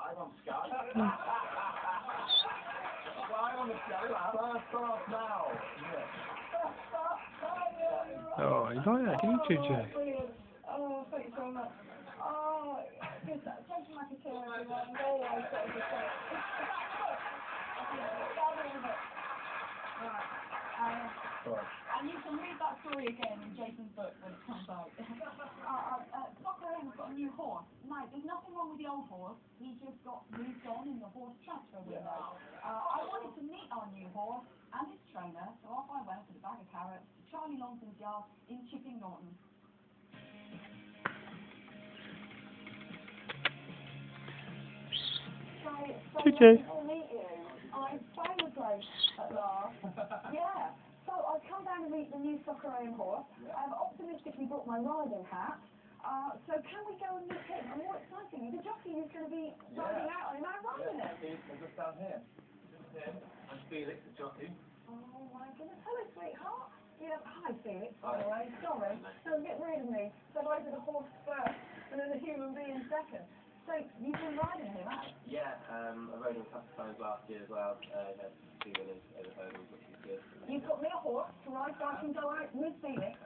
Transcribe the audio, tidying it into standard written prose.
I'm on Sky. Well, I'm on the Sky, lad. I'll start now. Oh, you got that, didn't you, Jay? Oh, thank you so much. Oh, yes, thank you, cockatiel, everyone. No way, so it's just and you can read that story again in Jason's book when it comes out. Cockatiel's got a new horse. Now, there's nothing wrong with the old horse. He just got moved on in the horse transfer window. I wanted to meet our new horse and his trainer, so off I went with a bag of carrots to Charlie Longton's yard in Chipping Norton. So GG. nice to meet you. I found the place at last. Yeah. So I've come down to meet the new Cockatiel horse. I've optimistically brought my riding hat. So can we go and meet him? And more exciting, the jockey is going to be riding out on him and riding him. They're just down here. I'm Felix, the jockey. Oh my goodness. Hello, sweetheart. Yeah, hi Felix, by the way. Sorry. Don't get rid of me. So I did a horse first and then a human being second. So you've been riding him, haven't you? Yeah, I rode him a couple of times last year as well. Had 2 winners over hurdles, which is good. You've got me a horse to ride so I can go out with Felix.